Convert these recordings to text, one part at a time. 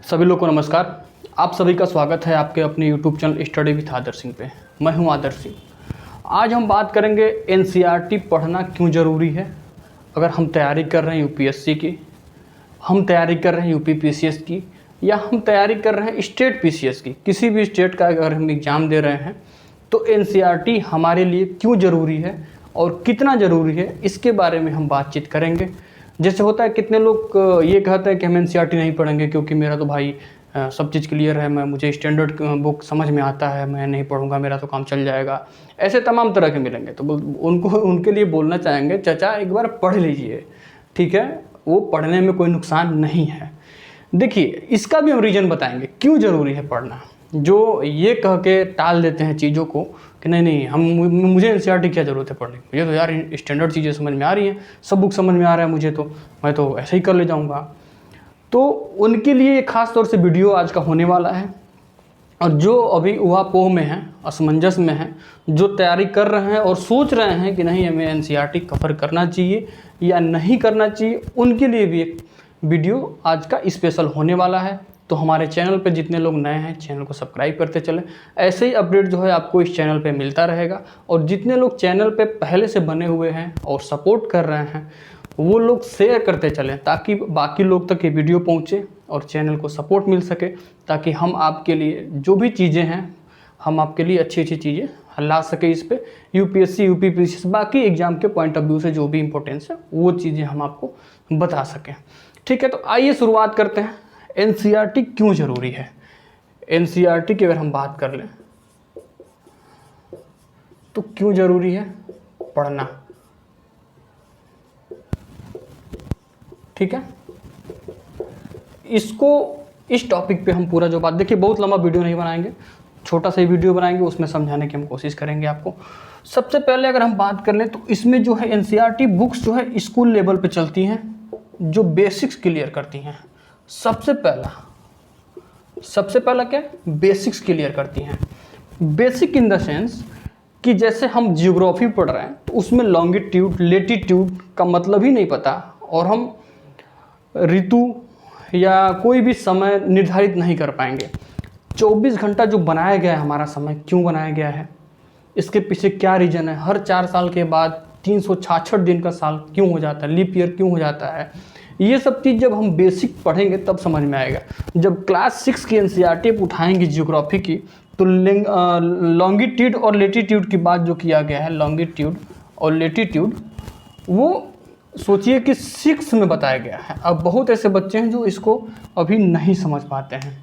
सभी लोग को नमस्कार। आप सभी का स्वागत है आपके अपने YouTube चैनल स्टडी विथ आदर्श सिंह पे। मैं हूं आदर्श सिंह। आज हम बात करेंगे NCERT पढ़ना क्यों ज़रूरी है। अगर हम तैयारी कर रहे हैं UPSC की, हम तैयारी कर रहे हैं UP PCS की, या हम तैयारी कर रहे हैं स्टेट PCS की, किसी भी स्टेट का अगर हम एग्ज़ाम दे रहे हैं तो NCERT हमारे लिए क्यों ज़रूरी है और कितना ज़रूरी है, इसके बारे में हम बातचीत करेंगे। जैसे होता है कितने लोग ये कहते हैं कि हम NCERT नहीं पढ़ेंगे क्योंकि मेरा तो भाई सब चीज़ क्लियर है, मुझे स्टैंडर्ड बुक समझ में आता है, मैं नहीं पढ़ूंगा, मेरा तो काम चल जाएगा। ऐसे तमाम तरह के मिलेंगे। तो उनके लिए बोलना चाहेंगे, चाचा एक बार पढ़ लीजिए, ठीक है, वो पढ़ने में कोई नुकसान नहीं है। देखिए, इसका भी हम रीज़न बताएंगे क्यों ज़रूरी है पढ़ना। जो ये कह के टाल देते हैं चीज़ों को कि नहीं मुझे NCERT क्या ज़रूरत है पढ़ने की, मुझे तो यार स्टैंडर्ड चीज़ें समझ में आ रही हैं, सब बुक समझ में आ रहा है मुझे, तो मैं तो ऐसे ही कर ले जाऊँगा। तो उनके लिए ख़ास तौर से वीडियो आज का होने वाला है। और जो अभी ऊहापोह में हैं, असमंजस में हैं, जो तैयारी कर रहे हैं और सोच रहे हैं कि नहीं हमें NCERT कवर करना चाहिए या नहीं करना चाहिए, उनके लिए भी एक वीडियो आज का स्पेशल होने वाला है। तो हमारे चैनल पे जितने लोग नए हैं, चैनल को सब्सक्राइब करते चलें। ऐसे ही अपडेट जो है आपको इस चैनल पे मिलता रहेगा। और जितने लोग चैनल पे पहले से बने हुए हैं और सपोर्ट कर रहे हैं, वो लोग शेयर करते चलें ताकि बाकी लोग तक ये वीडियो पहुँचे और चैनल को सपोर्ट मिल सके, ताकि हम आपके लिए जो भी चीज़ें हैं, हम आपके लिए अच्छी अच्छी चीज़ें ला सके। इस पे UPSC UP PCS बाकी एग्ज़ाम के पॉइंट ऑफ व्यू से जो भी इंपॉर्टेंस है वो चीज़ें हम आपको बता सकें। ठीक है, तो आइए शुरुआत करते हैं। NCERT क्यों ज़रूरी है। NCERT की अगर हम बात कर लें तो क्यों ज़रूरी है पढ़ना, ठीक है। इस टॉपिक पे हम पूरा जो बात, देखिए बहुत लंबा वीडियो नहीं बनाएंगे, छोटा सा ही वीडियो बनाएंगे, उसमें समझाने की हम कोशिश करेंगे आपको। सबसे पहले अगर हम बात कर लें तो इसमें जो है NCERT बुक्स जो है स्कूल लेवल पे चलती हैं, जो बेसिक्स क्लियर करती हैं। सबसे पहला क्या, बेसिक्स क्लियर करती हैं। बेसिक इन द सेंस कि जैसे हम जियोग्राफी पढ़ रहे हैं तो उसमें लॉन्गिट्यूड लेटीट्यूड का मतलब ही नहीं पता, और हम ऋतु या कोई भी समय निर्धारित नहीं कर पाएंगे। 24 घंटा जो बनाया गया है हमारा समय, क्यों बनाया गया है, इसके पीछे क्या रीज़न है, हर 4 साल के बाद 366 दिन का साल क्यों हो जाता है, लीप ईयर क्यों हो जाता है, ये सब चीज़ जब हम बेसिक पढ़ेंगे तब समझ में आएगा। जब क्लास 6 की NCERT उठाएंगे जियोग्राफी की, तो लॉन्गिट्यूड और लेटीट्यूड की बात जो किया गया है, लॉन्गिट्यूड और लेटीट्यूड, वो सोचिए कि 6 में बताया गया है। अब बहुत ऐसे बच्चे हैं जो इसको अभी नहीं समझ पाते हैं।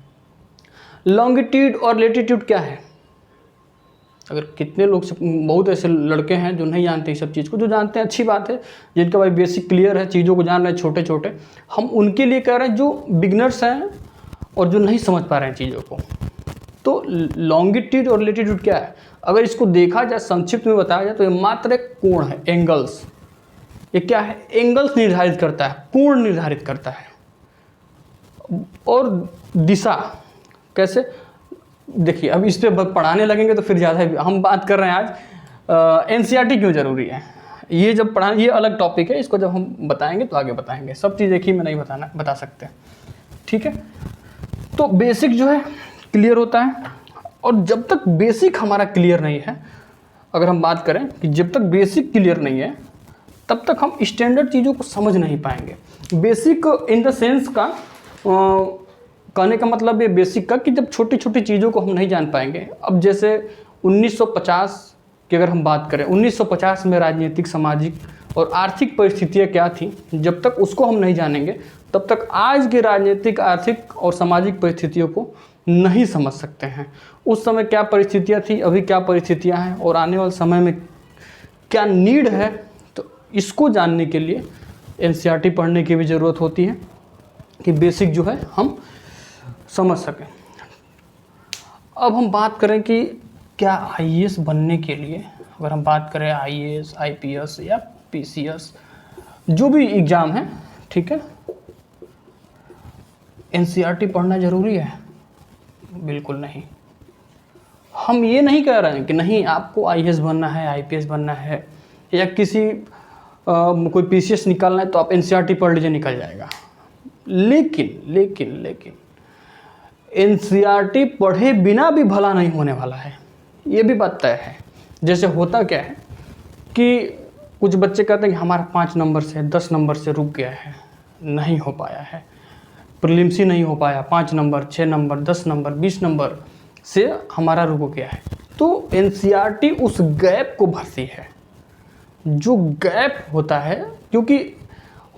लॉन्गिट्यूड और लेटीट्यूड क्या है, अगर कितने लोग, बहुत ऐसे लड़के हैं जो नहीं जानते इस सब चीज़ को, जो जानते हैं अच्छी बात है, जिनका भाई बेसिक क्लियर है, चीज़ों को जान रहे हैं छोटे छोटे, हम उनके लिए कह रहे हैं जो बिगनर्स हैं और जो नहीं समझ पा रहे हैं चीज़ों को। तो लॉन्गिट्यूड और लेटीट्यूड क्या है, अगर इसको देखा जाए, संक्षिप्त में बताया जाए, तो ये मात्र एक कोण है, एंगल्स। ये क्या है, एंगल्स निर्धारित करता है, कोण निर्धारित करता है। और दिशा कैसे, देखिए अब इस पर पढ़ाने लगेंगे तो फिर ज़्यादा, हम बात कर रहे हैं आज NCERT क्यों ज़रूरी है। ये जब पढ़ा, ये अलग टॉपिक है, इसको जब हम बताएंगे तो आगे बताएंगे, सब चीज़ एक ही में नहीं बता सकते, ठीक है। तो बेसिक जो है क्लियर होता है, और जब तक बेसिक हमारा क्लियर नहीं है, अगर हम बात करें कि जब तक बेसिक क्लियर नहीं है तब तक हम स्टैंडर्ड चीज़ों को समझ नहीं पाएंगे। बेसिक इन द सेंस का कहने का मतलब ये बेसिक का कि जब छोटी छोटी चीज़ों को हम नहीं जान पाएंगे। अब जैसे 1950 की अगर हम बात करें, 1950 में राजनीतिक, सामाजिक और आर्थिक परिस्थितियाँ क्या थी, जब तक उसको हम नहीं जानेंगे तब तक आज की राजनीतिक, आर्थिक और सामाजिक परिस्थितियों को नहीं समझ सकते हैं। उस समय क्या परिस्थितियाँ थी, अभी क्या परिस्थितियाँ हैं, और आने वाले समय में क्या नीड है, तो इसको जानने के लिए NCERT पढ़ने की भी ज़रूरत होती है कि बेसिक जो है हम समझ सकें। अब हम बात करें कि क्या IAS बनने के लिए, अगर हम बात करें IAS IPS या PCS जो भी एग्ज़ाम है, ठीक है, NCERT पढ़ना ज़रूरी है? बिल्कुल नहीं। हम ये नहीं कह रहे हैं कि नहीं आपको IAS बनना है, IPS बनना है, या किसी कोई PCS निकालना है तो आप NCERT पढ़ लीजिए निकल जाएगा। लेकिन एनसीईआरटी पढ़े बिना भी भला नहीं होने वाला है, ये भी बात तय है। जैसे होता क्या है कि कुछ बच्चे कहते हैं कि हमारा 5 नंबर से 10 नंबर से रुक गया है, नहीं हो पाया है, प्रीलिम्स ही नहीं हो पाया, 5 नंबर 6 नंबर 10 नंबर 20 नंबर से हमारा रुक गया है। तो एनसीईआरटी उस गैप को भरती है, जो गैप होता है। क्योंकि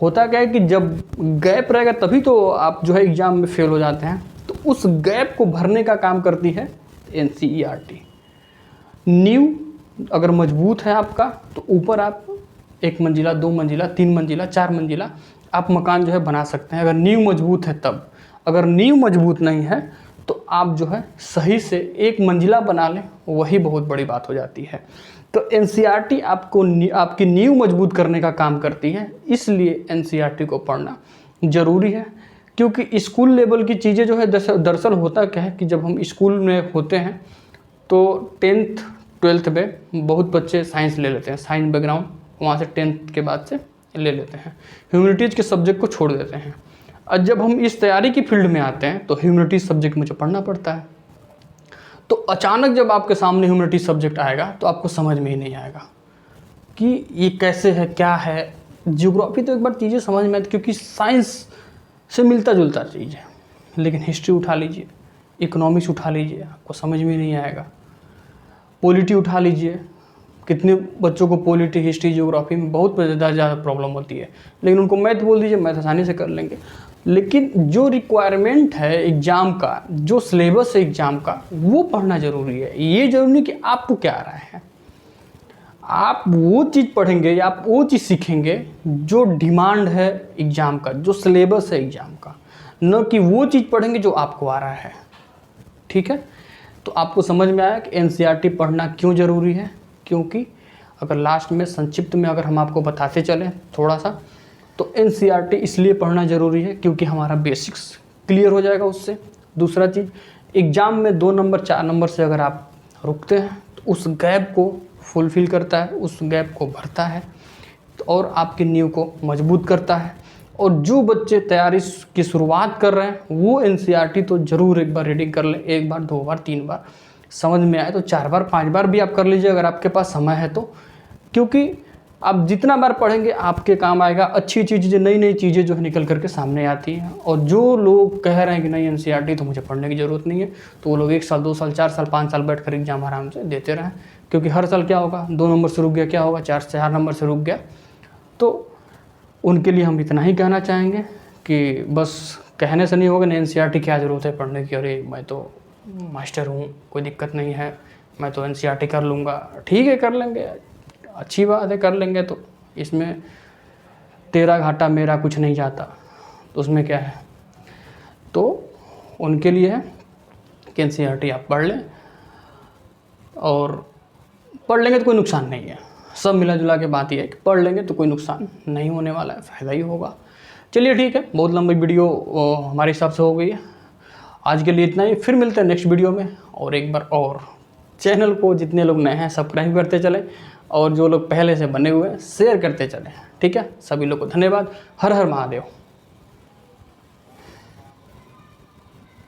होता क्या है कि जब गैप रहेगा तभी तो आप जो है एग्ज़ाम में फेल हो जाते हैं। तो उस गैप को भरने का काम करती है एनसीईआरटी। नींव अगर मजबूत है आपका तो ऊपर आप 1 मंजिला 2 मंजिला 3 मंजिला 4 मंजिला आप मकान जो है बना सकते हैं, अगर नींव मजबूत है तब। अगर नींव मजबूत नहीं है तो आप जो है सही से 1 मंजिला बना लें, वही बहुत बड़ी बात हो जाती है। तो एनसीईआरटी आपको आपकी नींव मजबूत करने का काम करती है, इसलिए एनसीईआरटी को पढ़ना ज़रूरी है। क्योंकि स्कूल लेवल की चीज़ें जो है दरअसल होता क्या है कि जब हम स्कूल में होते हैं तो 10th 12th में बहुत बच्चे साइंस ले लेते हैं, साइंस बैकग्राउंड वहाँ से 10th के बाद से ले लेते हैं, ह्यूमैनिटीज़ के सब्जेक्ट को छोड़ देते हैं। और जब हम इस तैयारी की फील्ड में आते हैं तो ह्यूमैनिटीज़ सब्जेक्ट मुझे पढ़ना पड़ता है। तो अचानक जब आपके सामने ह्यूमैनिटीज़ सब्जेक्ट आएगा तो आपको समझ में ही नहीं आएगा कि ये कैसे है, क्या है। ज्योग्राफी तो एक बार चीज़ें समझ में आती क्योंकि साइंस से मिलता जुलता चीज़ है, लेकिन हिस्ट्री उठा लीजिए, इकोनॉमिक्स उठा लीजिए, आपको समझ में नहीं आएगा। पॉलिटी उठा लीजिए, कितने बच्चों को पॉलिटी हिस्ट्री ज्योग्राफी में बहुत ज़्यादा प्रॉब्लम होती है, लेकिन उनको मैथ बोल दीजिए, मैथ आसानी से कर लेंगे। लेकिन जो रिक्वायरमेंट है एग्ज़ाम का, जो सिलेबस है एग्ज़ाम का, वो पढ़ना ज़रूरी है। ये ज़रूरी नहीं कि आपको क्या आ रहा है, आप वो चीज़ पढ़ेंगे या आप वो चीज़ सीखेंगे जो डिमांड है एग्ज़ाम का, जो सिलेबस है एग्ज़ाम का, न कि वो चीज़ पढ़ेंगे जो आपको आ रहा है। ठीक है, तो आपको समझ में आया कि एनसीईआरटी पढ़ना क्यों ज़रूरी है। क्योंकि अगर लास्ट में संक्षिप्त में अगर हम आपको बताते चलें थोड़ा सा, तो एनसीईआरटी इसलिए पढ़ना ज़रूरी है क्योंकि हमारा बेसिक्स क्लियर हो जाएगा उससे। दूसरा चीज़, एग्ज़ाम में 2 नंबर 4 नंबर से अगर आप रुकते हैं तो उस गैप को फुलफ़िल करता है, उस गैप को भरता है और आपकी नींव को मजबूत करता है। और जो बच्चे तैयारी की शुरुआत कर रहे हैं वो एनसीईआरटी तो ज़रूर एक बार रीडिंग कर लें, 1 बार 2 बार 3 बार, समझ में आए तो 4 बार 5 बार भी आप कर लीजिए अगर आपके पास समय है तो। क्योंकि आप जितना बार पढ़ेंगे आपके काम आएगा। अच्छी चीज़ें, नई नई चीज़ें जो है निकल करके सामने आती हैं। और जो लोग कह रहे हैं कि नहीं एनसीईआरटी तो मुझे पढ़ने की ज़रूरत नहीं है, तो वो लोग 1 साल 2 साल 4 साल 5 साल बैठ कर एग्जाम आराम से देते रहें। क्योंकि हर साल क्या होगा, 2 नंबर से रुक गया क्या होगा, 4 नंबर से रुक गया। तो उनके लिए हम इतना ही कहना चाहेंगे कि बस कहने से नहीं होगा, नहीं एनसीईआरटी क्या ज़रूरत है पढ़ने की, अरे मैं तो मास्टर हूँ, कोई दिक्कत नहीं है, मैं तो एनसीईआरटी कर लूँगा। ठीक है, कर लेंगे, अच्छी बात है, कर लेंगे। तो इसमें तेरा घाटा मेरा कुछ नहीं जाता, तो उसमें क्या है। तो उनके लिए है कि एनसीईआरटी आप पढ़ लें, और पढ़ लेंगे तो कोई नुकसान नहीं है। सब मिला जुला के बात यह है कि पढ़ लेंगे तो कोई नुकसान नहीं होने वाला है, फ़ायदा ही होगा। चलिए ठीक है, बहुत लंबी वीडियो हमारे हिसाब से हो गई है। आज के लिए इतना ही, फिर मिलते हैं नेक्स्ट वीडियो में। और एक बार और चैनल को जितने लोग नए हैं सब्सक्राइब करते चलें, और जो लोग पहले से बने हुए हैं शेयर करते चलें। ठीक है, सभी लोग को धन्यवाद। हर हर महादेव।